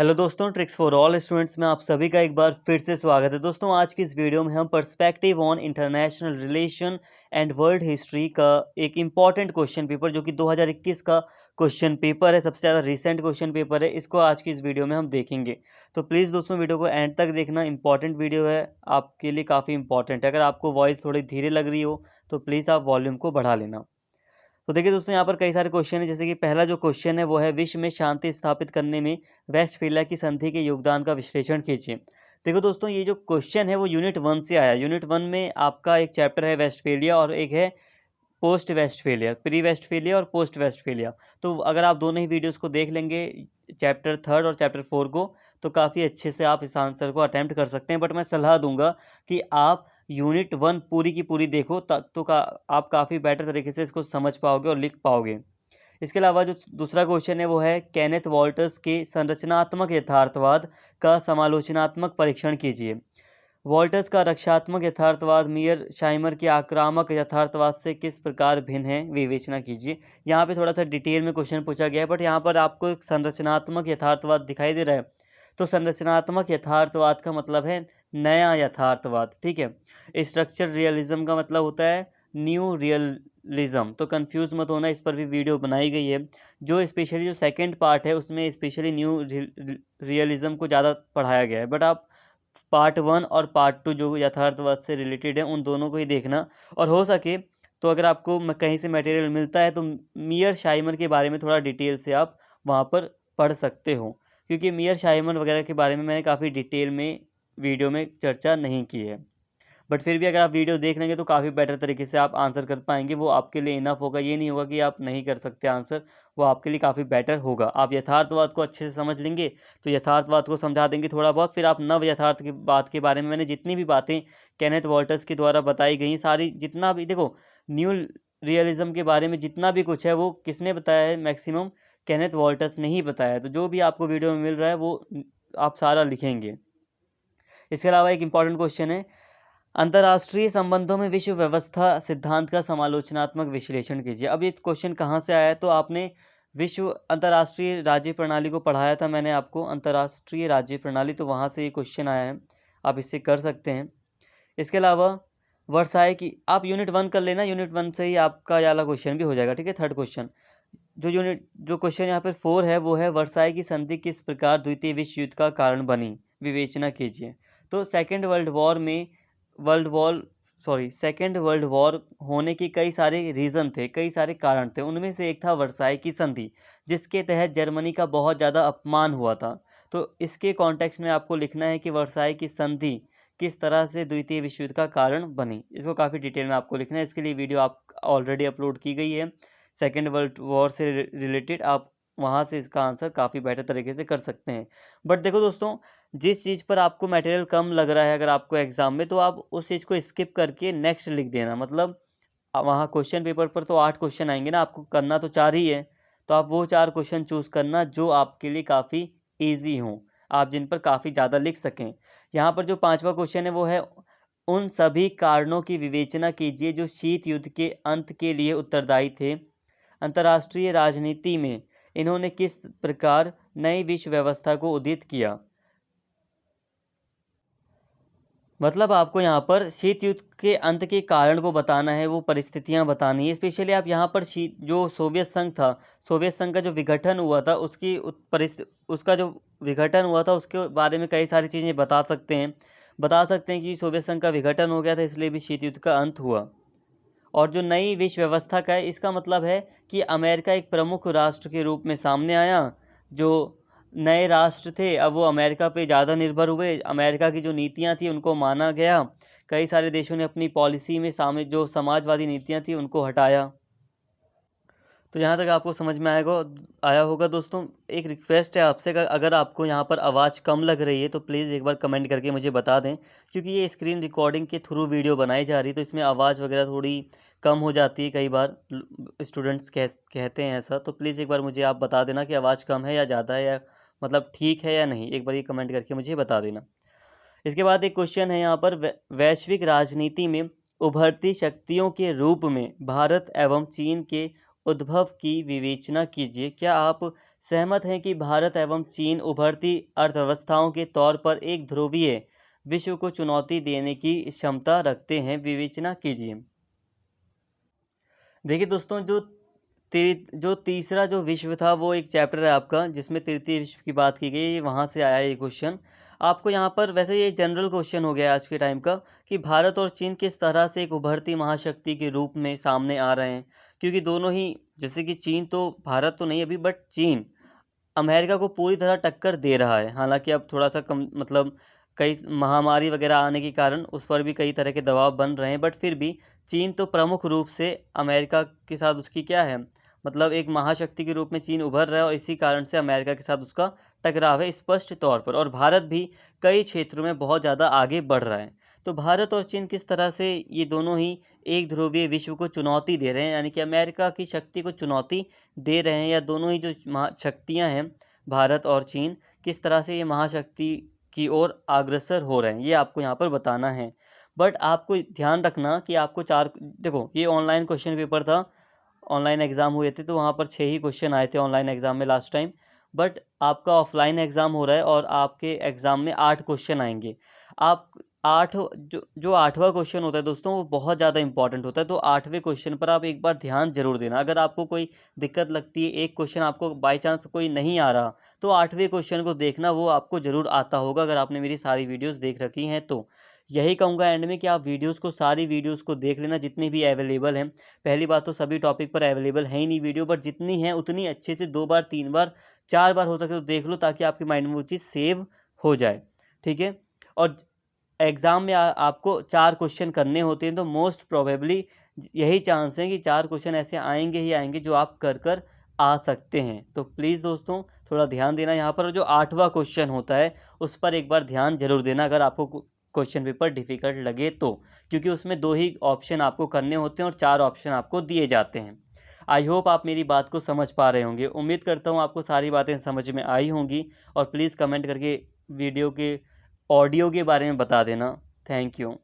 Hello दोस्तों, tricks for all students में आप सभी का एक बार फिर से स्वागत है। दोस्तों, आज की इस वीडियो में हम perspective on international relation and world history का एक इम्पॉर्टेंट क्वेश्चन पेपर जो कि 2021 का क्वेश्चन पेपर है, सबसे ज़्यादा रिसेंट क्वेश्चन पेपर है, इसको आज की इस वीडियो में हम देखेंगे। तो प्लीज़ दोस्तों वीडियो को एंड तक देखना, इंपॉर्टेंट वीडियो है, आपके लिए काफ़ी इंपॉर्टेंट है। अगर आपको वॉइस थोड़ी धीरे लग रही हो तो प्लीज़ आप वॉल्यूम को बढ़ा लेना। तो देखिए दोस्तों, यहाँ पर कई सारे क्वेश्चन हैं। जैसे कि पहला जो क्वेश्चन है वो है, विश्व में शांति स्थापित करने में वेस्टफेलिया की संधि के योगदान का विश्लेषण कीजिए। देखो दोस्तों, ये जो क्वेश्चन है वो यूनिट 1 से आया। यूनिट 1 में आपका एक चैप्टर है वेस्टफेलिया और एक है पोस्ट वेस्टफेलिया, प्री वेस्टफेलिया और पोस्ट वेस्टफेलिया। तो अगर आप दोनों ही वीडियोस को देख लेंगे, चैप्टर 3 और चैप्टर 4 को, तो काफ़ी अच्छे से आप इस आंसर को अटेम्प्ट कर सकते हैं। बट मैं सलाह दूंगा कि आप यूनिट 1 पूरी की पूरी देखो, तब तो आप काफ़ी बेटर तरीके से इसको समझ पाओगे और लिख पाओगे। इसके अलावा जो दूसरा क्वेश्चन है वो है, केनेथ वॉल्टर्स के संरचनात्मक यथार्थवाद का समालोचनात्मक परीक्षण कीजिए। वॉल्टर्स का रक्षात्मक यथार्थवाद मियर शाइमर के आक्रामक यथार्थवाद से किस प्रकार भिन्न है, विवेचना कीजिए। यहाँ पे थोड़ा सा डिटेल में क्वेश्चन पूछा गया है, बट यहाँ पर आपको एक संरचनात्मक यथार्थवाद दिखाई दे रहा है। तो संरचनात्मक यथार्थवाद का मतलब है नया यथार्थवाद, ठीक है। स्ट्रक्चर रियलिज्म का मतलब होता है न्यू रियलिज्म। तो कंफ्यूज मत होना, इस पर भी वीडियो बनाई गई है। जो स्पेशली जो सेकंड पार्ट है उसमें स्पेशली न्यू रियलिज्म को ज़्यादा पढ़ाया गया है, बट आप पार्ट 1 और पार्ट 2 जो यथार्थवाद से रिलेटेड है उन दोनों को ही देखना। और हो सके तो अगर आपको कहीं से मटेरियल मिलता है तो मियर शाइमर के बारे में थोड़ा डिटेल से आप वहाँ पर पढ़ सकते हो, क्योंकि मियर शाइमर वगैरह के बारे में मैंने काफ़ी डिटेल में वीडियो में चर्चा नहीं की है। बट फिर भी अगर आप वीडियो देख लेंगे तो काफ़ी बेटर तरीके से आप आंसर कर पाएंगे। वो आपके लिए इनफ होगा, ये नहीं होगा कि आप नहीं कर सकते आंसर। वो आपके लिए काफ़ी बेटर होगा। आप यथार्थवाद को अच्छे से समझ लेंगे तो यथार्थवाद को समझा देंगे थोड़ा बहुत, फिर आप नव यथार्थ की बात के बारे में, मैंने जितनी भी बातें केनेथ वॉल्टर्स के द्वारा बताई गई सारी, जितना भी देखो न्यू रियलिज्म के बारे में जितना भी कुछ है वो किसने बताया है, मैक्सिमम केनेथ वॉल्टर्स ने ही बताया है। तो जो भी आपको वीडियो में मिल रहा है वो आप सारा लिखेंगे। इसके अलावा एक इम्पॉर्टेंट क्वेश्चन है, अंतर्राष्ट्रीय संबंधों में विश्व व्यवस्था सिद्धांत का समालोचनात्मक विश्लेषण कीजिए। अब ये क्वेश्चन कहाँ से आया है, तो आपने विश्व अंतर्राष्ट्रीय राज्य प्रणाली को पढ़ाया था मैंने आपको, अंतर्राष्ट्रीय राज्य प्रणाली, तो वहाँ से ये क्वेश्चन आया है। आप इससे कर सकते हैं। इसके अलावा वर्साई की आप यूनिट 1 कर लेना, यूनिट 1 से ही आपका ये वाला क्वेश्चन भी हो जाएगा, ठीक है। थर्ड क्वेश्चन, जो क्वेश्चन यहाँ पर 4 है वो है, वर्साई की संधि किस प्रकार द्वितीय विश्व युद्ध का कारण बनी, विवेचना कीजिए। तो सेकेंड वर्ल्ड वॉर होने के कई सारे रीज़न थे, कई सारे कारण थे। उनमें से एक था वर्साई की संधि, जिसके तहत जर्मनी का बहुत ज़्यादा अपमान हुआ था। तो इसके कॉन्टेक्स्ट में आपको लिखना है कि वर्साई की संधि किस तरह से द्वितीय विश्व युद्ध का कारण बनी। इसको काफ़ी डिटेल में आपको लिखना है। इसके लिए वीडियो आप ऑलरेडी अपलोड की गई है सेकेंड वर्ल्ड वॉर से रिलेटेड, आप वहाँ से इसका आंसर काफ़ी बेटर तरीके से कर सकते हैं। बट देखो दोस्तों, जिस चीज़ पर आपको मटेरियल कम लग रहा है अगर आपको एग्ज़ाम में, तो आप उस चीज़ को स्किप करके नेक्स्ट लिख देना। मतलब वहाँ क्वेश्चन पेपर पर तो 8 क्वेश्चन आएंगे ना, आपको करना तो 4 ही है। तो आप वो 4 क्वेश्चन चूज़ करना जो आपके लिए काफ़ी ईजी हों, आप जिन पर काफ़ी ज़्यादा लिख सकें। यहाँ पर जो 5वां क्वेश्चन है वो है, उन सभी कारणों की विवेचना कीजिए जो शीत युद्ध के अंत के लिए उत्तरदायी थे। अंतर्राष्ट्रीय राजनीति में इन्होंने किस प्रकार नई विश्व व्यवस्था को उदित किया। मतलब आपको यहाँ पर शीत युद्ध के अंत के कारण को बताना है, वो परिस्थितियाँ बतानी है। स्पेशली आप यहाँ पर शीत जो सोवियत संघ था, सोवियत संघ का जो विघटन हुआ था उसका जो विघटन हुआ था उसके बारे में कई सारी चीज़ें बता सकते हैं। बता सकते हैं कि सोवियत संघ का विघटन हो गया था, इसलिए भी शीत युद्ध का अंत हुआ। और जो नई विश्व व्यवस्था का है, इसका मतलब है कि अमेरिका एक प्रमुख राष्ट्र के रूप में सामने आया। जो नए राष्ट्र थे अब वो अमेरिका पे ज़्यादा निर्भर हुए, अमेरिका की जो नीतियां थी उनको माना गया। कई सारे देशों ने अपनी पॉलिसी में जो समाजवादी नीतियां थी उनको हटाया। तो यहाँ तक आपको समझ में आया होगा दोस्तों। एक रिक्वेस्ट है आपसे, अगर आपको यहाँ पर आवाज़ कम लग रही है तो प्लीज़ एक बार कमेंट करके मुझे बता दें, क्योंकि ये स्क्रीन रिकॉर्डिंग के थ्रू वीडियो बनाई जा रही है तो इसमें आवाज़ वगैरह थोड़ी कम हो जाती है। कई बार स्टूडेंट्स कहते हैं ऐसा, तो प्लीज़ एक बार मुझे आप बता देना कि आवाज़ कम है या ज़्यादा है, या मतलब ठीक है या नहीं, एक बार ये कमेंट करके मुझे बता देना। इसके बाद एक क्वेश्चन है यहाँ पर, वैश्विक राजनीति में उभरती शक्तियों के रूप में भारत एवं चीन के उद्भव की विवेचना कीजिए। क्या आप सहमत हैं कि भारत एवं चीन उभरती अर्थव्यवस्थाओं के तौर पर एक ध्रुवीय विश्व को चुनौती देने की क्षमता रखते हैं? विवेचना कीजिए। देखिए दोस्तों, जो तीसरा जो विश्व था वो एक चैप्टर है आपका, जिसमें तृतीय विश्व की बात की गई है, वहाँ से आया है ये क्वेश्चन। आपको यहाँ पर वैसे ये जनरल क्वेश्चन हो गया है आज के टाइम का, कि भारत और चीन किस तरह से एक उभरती महाशक्ति के रूप में सामने आ रहे हैं। क्योंकि दोनों ही, जैसे कि चीन तो, भारत तो नहीं अभी, बट चीन अमेरिका को पूरी तरह टक्कर दे रहा है। हालांकि अब थोड़ा सा कम, मतलब कई महामारी वगैरह आने के कारण उस पर भी कई तरह के दबाव बन रहे हैं, बट फिर भी चीन तो प्रमुख रूप से अमेरिका के साथ उसकी क्या है, मतलब एक महाशक्ति के रूप में चीन उभर रहा है, और इसी कारण से अमेरिका के साथ उसका टकराव है स्पष्ट तौर पर। और भारत भी कई क्षेत्रों में बहुत ज़्यादा आगे बढ़ रहा है। तो भारत और चीन किस तरह से ये दोनों ही एक ध्रुवीय विश्व को चुनौती दे रहे हैं, यानी कि अमेरिका की शक्ति को चुनौती दे रहे हैं, या दोनों ही जो महाशक्तियाँ हैं भारत और चीन, किस तरह से ये महाशक्ति की ओर अग्रसर हो रहे हैं, ये आपको यहाँ पर बताना है। बट आपको ध्यान रखना कि आपको चार, देखो ये ऑनलाइन क्वेश्चन पेपर था, ऑनलाइन एग्ज़ाम हुए थे, तो वहाँ पर 6 ही क्वेश्चन आए थे ऑनलाइन एग्ज़ाम में लास्ट टाइम। बट आपका ऑफलाइन एग्ज़ाम हो रहा है और आपके एग्ज़ाम में 8 क्वेश्चन आएंगे। आप 8, जो 8वां क्वेश्चन होता है दोस्तों, वो बहुत ज़्यादा इंपॉर्टेंट होता है। तो 8वें क्वेश्चन पर आप एक बार ध्यान ज़रूर देना। अगर आपको कोई दिक्कत लगती है, एक क्वेश्चन आपको बाई चांस कोई नहीं आ रहा, तो 8वें क्वेश्चन को देखना, वो आपको ज़रूर आता होगा अगर आपने मेरी सारी वीडियोज़ देख रखी हैं तो। यही कहूँगा एंड में कि आप सारी वीडियोज़ को देख लेना, जितनी भी अवेलेबल हैं। पहली बात तो सभी टॉपिक पर अवेलेबल है ही नहीं वीडियो, बट जितनी हैं उतनी अच्छे से 2 बार, 3 बार, 4 बार हो सके तो देख लो, ताकि आपके माइंड में वो चीज़ सेव हो जाए। ठीक है? और एग्ज़ाम में आपको 4 क्वेश्चन करने होते हैं, तो मोस्ट प्रोबेबली यही चांस है कि 4 क्वेश्चन ऐसे आएँगे ही आएँगे जो आप कर आ सकते हैं। तो प्लीज़ दोस्तों, थोड़ा ध्यान देना यहाँ पर, और जो 8वां क्वेश्चन होता है उस पर एक बार ध्यान ज़रूर देना, अगर आपको क्वेश्चन पेपर डिफ़िकल्ट लगे तो। क्योंकि उसमें 2 ही ऑप्शन आपको करने होते हैं और 4 ऑप्शन आपको दिए जाते हैं। आई होप आप मेरी बात को समझ पा रहे होंगे। उम्मीद करता हूँ आपको सारी बातें समझ में आई होंगी, और प्लीज़ कमेंट करके वीडियो के ऑडियो के बारे में बता देना। Thank you.